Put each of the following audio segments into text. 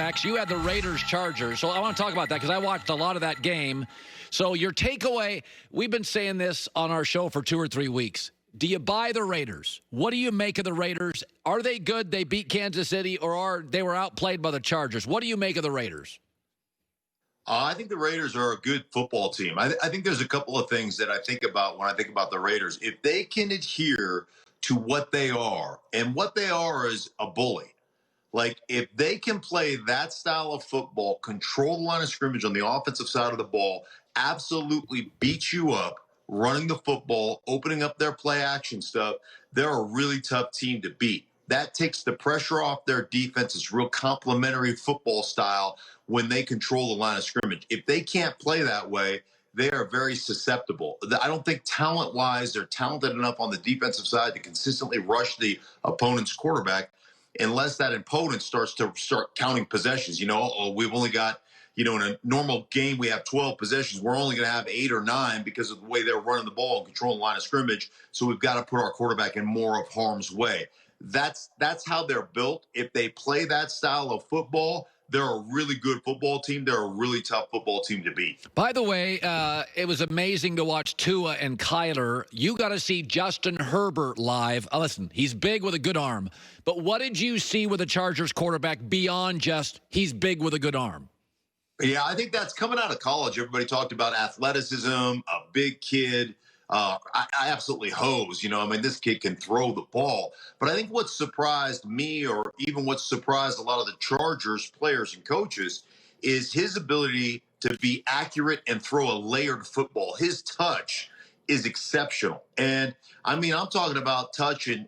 quarterbacks. You had the Raiders-Chargers. So I want to talk about that because I watched a lot of that game. So your takeaway, we've been saying this on our show for 2 or 3 weeks. Do you buy the Raiders? What do you make of the Raiders? Are they good? They beat Kansas City, or are they were outplayed by the Chargers? What do you make of the Raiders? I think the Raiders are a good football team. I think there's a couple of things that I think about when I think about the Raiders. If they can adhere to what they are, and what they are is a bully. Like, if they can play that style of football, control the line of scrimmage on the offensive side of the ball, absolutely beat you up, running the football, opening up their play action stuff, they're a really tough team to beat. That takes the pressure off their defense. It's real complementary football style when they control the line of scrimmage. If they can't play that way, they are very susceptible. I don't think talent-wise they're talented enough on the defensive side to consistently rush the opponent's quarterback unless that opponent starts counting possessions. We've only got, in a normal game, we have 12 possessions. We're only going to have 8 or 9 because of the way they're running the ball and controlling the line of scrimmage. So we've got to put our quarterback in more of harm's way. That's how they're built. If they play that style of football, they're a really good football team. They're a really tough football team to beat. By the way, it was amazing to watch Tua and Kyler. You got to see Justin Herbert live. Listen, he's big with a good arm. But what did you see with the Chargers quarterback beyond just he's big with a good arm? Yeah, I think that's coming out of college. Everybody talked about athleticism, a big kid. I absolutely hose. This kid can throw the ball. But I think what surprised me, or even what surprised a lot of the Chargers players and coaches, is his ability to be accurate and throw a layered football. His touch is exceptional. And I'm talking about touch and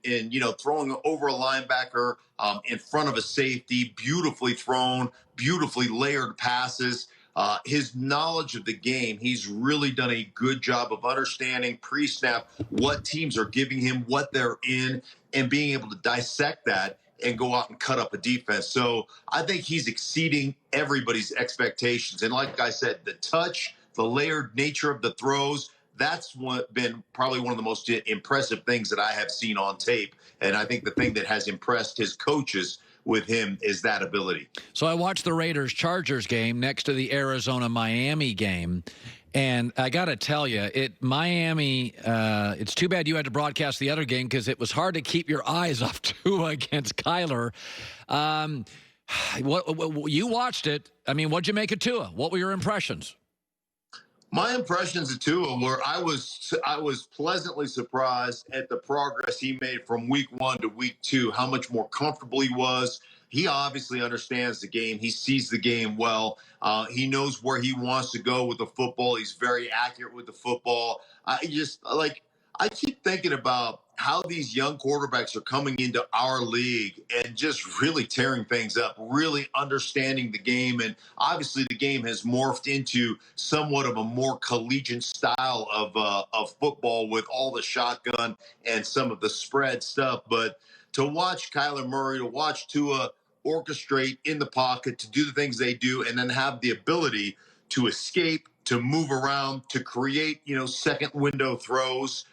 throwing over a linebacker in front of a safety, beautifully thrown, beautifully layered passes. His knowledge of the game, he's really done a good job of understanding pre-snap what teams are giving him, what they're in, and being able to dissect that and go out and cut up a defense. So I think he's exceeding everybody's expectations. And like I said, the touch, the layered nature of the throws, that's been probably one of the most impressive things that I have seen on tape. And I think the thing that has impressed his coaches with him is that ability. So I watched the Raiders-Chargers game next to the Arizona-Miami game, and I got to tell you, Miami, it's too bad you had to broadcast the other game because it was hard to keep your eyes off Tua against Kyler. You watched it. What'd you make of Tua? What were your impressions? My impressions of Tua were I was pleasantly surprised at the progress he made from week 1 to week 2, how much more comfortable he was. He obviously understands the game. He sees the game well. He knows where he wants to go with the football. He's very accurate with the football. I keep thinking about how these young quarterbacks are coming into our league and just really tearing things up, really understanding the game. And obviously the game has morphed into somewhat of a more collegiate style of football with all the shotgun and some of the spread stuff. But to watch Kyler Murray, to watch Tua orchestrate in the pocket, to do the things they do, and then have the ability to escape, to move around, to create, second window throws,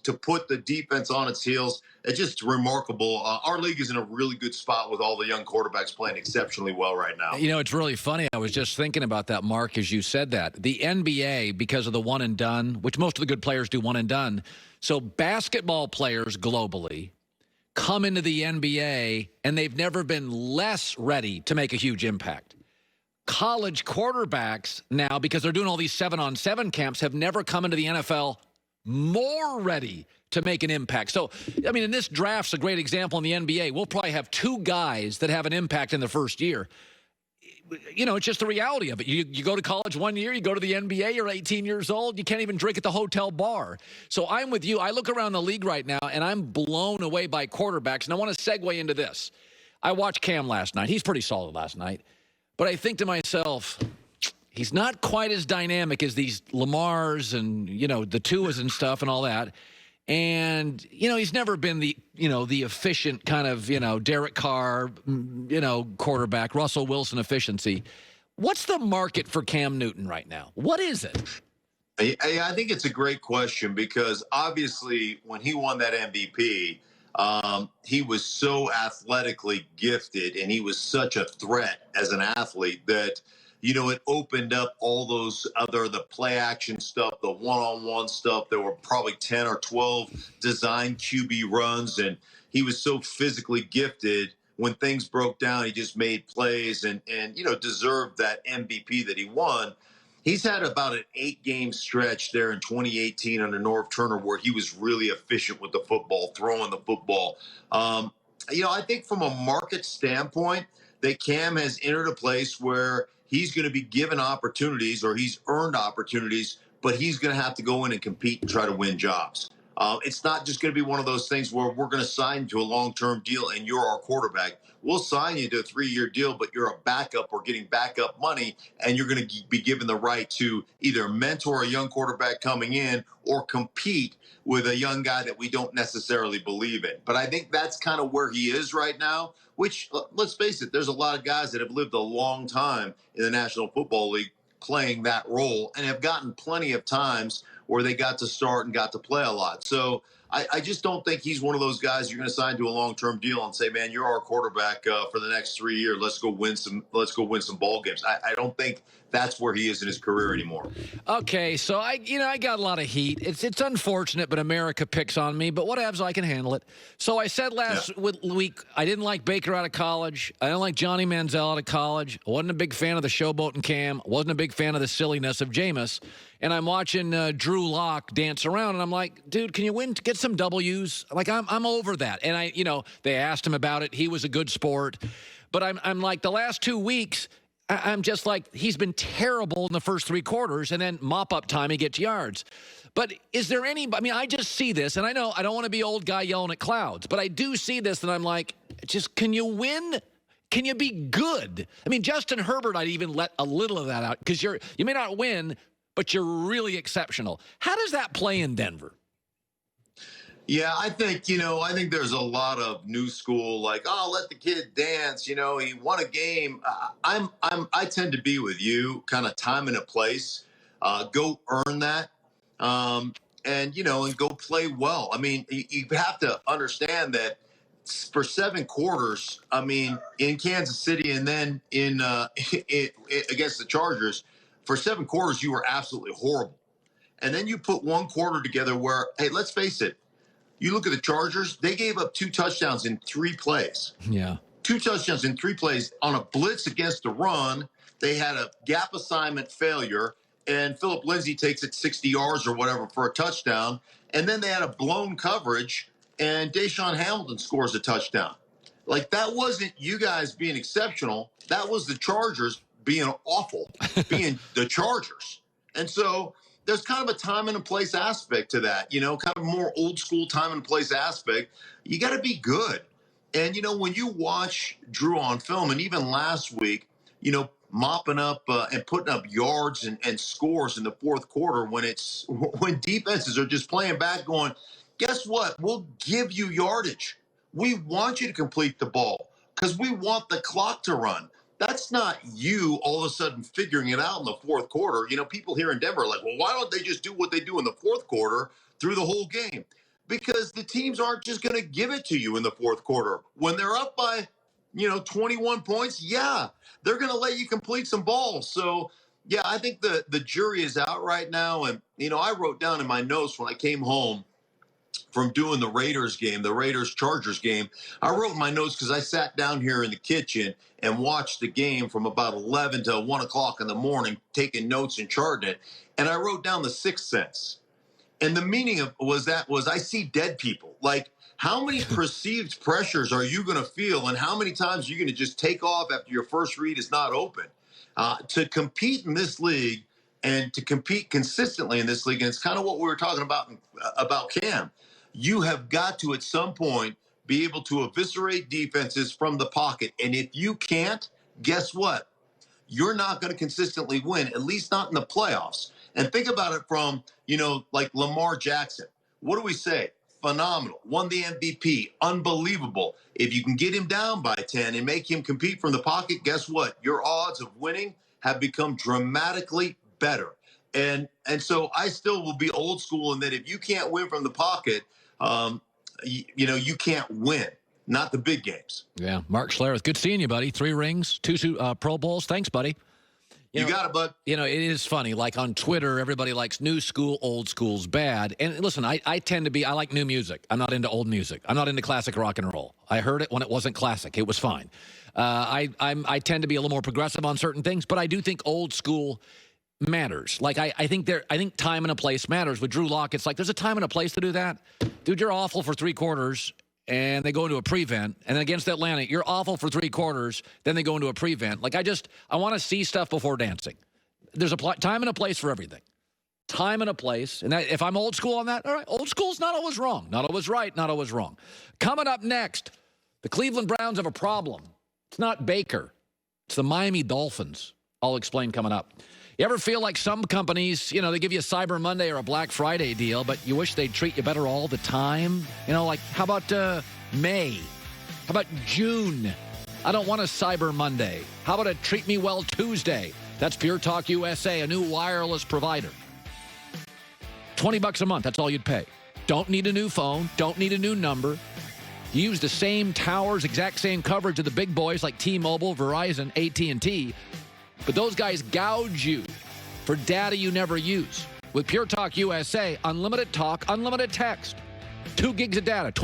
to put the defense on its heels. It's just remarkable. Our league is in a really good spot with all the young quarterbacks playing exceptionally well right now. It's really funny. I was just thinking about that, Mark, as you said that. The NBA, because of the one and done, which most of the good players do one and done, so basketball players globally come into the NBA, and they've never been less ready to make a huge impact. College quarterbacks now, because they're doing all these 7-on-7 camps, have never come into the NFL more ready to make an impact. So, in this draft's a great example in the NBA. We'll probably have 2 guys that have an impact in the first year. It's just the reality of it. You go to college 1 year, you go to the NBA, you're 18 years old, you can't even drink at the hotel bar. So I'm with you. I look around the league right now, and I'm blown away by quarterbacks. And I want to segue into this. I watched Cam last night. He's pretty solid last night. But I think to myself, he's not quite as dynamic as these Lamars and, the Tuas and stuff and all that. And, he's never been the efficient kind of, Derek Carr, quarterback, Russell Wilson efficiency. What's the market for Cam Newton right now? What is it? I think it's a great question because obviously when he won that MVP, He was so athletically gifted, and he was such a threat as an athlete that, it opened up all those the play action stuff, the one-on-one stuff. There were probably 10 or 12 design QB runs, and he was so physically gifted. When things broke down, he just made plays and deserved that MVP that he won. He's had about an 8-game stretch there in 2018 under Norv Turner where he was really efficient with the football, throwing the football. I think from a market standpoint, that Cam has entered a place where he's going to be given opportunities, or he's earned opportunities, but he's going to have to go in and compete and try to win jobs. It's not just going to be one of those things where we're going to sign you to a long-term deal and you're our quarterback. We'll sign you to a 3-year deal, but you're a backup or getting backup money, and you're going to be given the right to either mentor a young quarterback coming in or compete with a young guy that we don't necessarily believe in. But I think that's kind of where he is right now, which, let's face it, there's a lot of guys that have lived a long time in the National Football League playing that role and have gotten plenty of times where they got to start and got to play a lot. So I just don't think he's one of those guys you're going to sign to a long-term deal and say, man, you're our quarterback for the next 3 years. Let's go win some ball games. I don't think that's where he is in his career anymore. Okay, so I got a lot of heat. It's unfortunate, but America picks on me. But whatever, I can handle it. So I said last week I didn't like Baker out of college. I didn't like Johnny Manziel out of college. I wasn't a big fan of the showboat and Cam. I wasn't a big fan of the silliness of Jameis. And I'm watching Drew Lock dance around, and I'm like, dude, can you get some W's? Like I'm over that. And they asked him about it. He was a good sport, but I'm like the last 2 weeks. I'm just like, he's been terrible in the first 3 quarters, and then mop-up time, he gets yards. But is there I just see this, and I know I don't want to be old guy yelling at clouds, but I do see this, and I'm like, can you win? Can you be good? I mean, Justin Herbert, I'd even let a little of that out, because you may not win, but you're really exceptional. How does that play in Denver? Yeah, I think there's a lot of new school, like, oh, let the kid dance. He won a game. I tend to be with you, kind of time and a place. Go earn that, and go play well. I mean, you have to understand that for 7 quarters, I mean, in Kansas City and then in against the Chargers, for 7 quarters, you were absolutely horrible. And then you put 1 quarter together where, hey, let's face it. You look at the Chargers, they gave up 2 touchdowns in 3 plays. Yeah. 2 touchdowns in 3 plays on a blitz against the run. They had a gap assignment failure, and Philip Lindsay takes it 60 yards or whatever for a touchdown. And then they had a blown coverage, and Deshaun Hamilton scores a touchdown. Like, that wasn't you guys being exceptional. That was the Chargers being awful, being the Chargers. And so there's kind of a time and a place aspect to that, kind of more old school time and place aspect. You got to be good. And, when you watch Drew on film, and even last week, mopping up and putting up yards and scores in the 4th quarter when defenses are just playing back going, guess what? We'll give you yardage. We want you to complete the ball because we want the clock to run. That's not you all of a sudden figuring it out in the 4th quarter. People here in Denver are like, well, why don't they just do what they do in the 4th quarter through the whole game? Because the teams aren't just going to give it to you in the 4th quarter. When they're up by, 21 points, yeah, they're going to let you complete some balls. So, yeah, I think the jury is out right now. And, I wrote down in my notes when I came home from doing the Raiders game, the Raiders-Chargers game, I wrote my notes because I sat down here in the kitchen and watched the game from about 11 to 1 o'clock in the morning, taking notes and charting it. And I wrote down the 6th sense. And the meaning of was I see dead people. Like, how many perceived pressures are you going to feel, and how many times are you going to just take off after your first read is not open? To compete in this league and to compete consistently in this league, and it's kind of what we were talking about Cam, you have got to, at some point, be able to eviscerate defenses from the pocket. And if you can't, guess what? You're not going to consistently win, at least not in the playoffs. And think about it from, like Lamar Jackson. What do we say? Phenomenal. Won the MVP. Unbelievable. If you can get him down by 10 and make him compete from the pocket, guess what? Your odds of winning have become dramatically better. And so I still will be old school in that if you can't win from the pocket, you can't win. Not the big games. Yeah, Mark Schlereth, good seeing you, buddy. 3 rings, 2 Pro Bowls. Thanks, buddy. You got it, bud. It is funny. Like on Twitter, everybody likes new school, old school's bad. And listen, I like new music. I'm not into old music. I'm not into classic rock and roll. I heard it when it wasn't classic. It was fine. I tend to be a little more progressive on certain things, but I do think old school matters. Like I think time and a place matters. With Drew Lock, it's like there's a time and a place to do that. Dude, you're awful for 3 quarters. And they go into a prevent, and then against Atlanta, you're awful for 3 quarters. Then they go into a prevent. Like I want to see stuff before dancing. There's a time and a place for everything. Time and a place. And if I'm old school on that, all right, old school's not always wrong, not always right, not always wrong. Coming up next, the Cleveland Browns have a problem. It's not Baker. It's the Miami Dolphins. I'll explain coming up. You ever feel like some companies, they give you a Cyber Monday or a Black Friday deal, but you wish they'd treat you better all the time? Like how about May? How about June? I don't want a Cyber Monday. How about a Treat Me Well Tuesday? That's Pure Talk USA, a new wireless provider. $20 a month, that's all you'd pay. Don't need a new phone. Don't need a new number. You use the same towers, exact same coverage of the big boys like T-Mobile, Verizon, AT&T. But those guys gouge you for data you never use. With Pure Talk USA, unlimited talk, unlimited text, 2 gigs of data.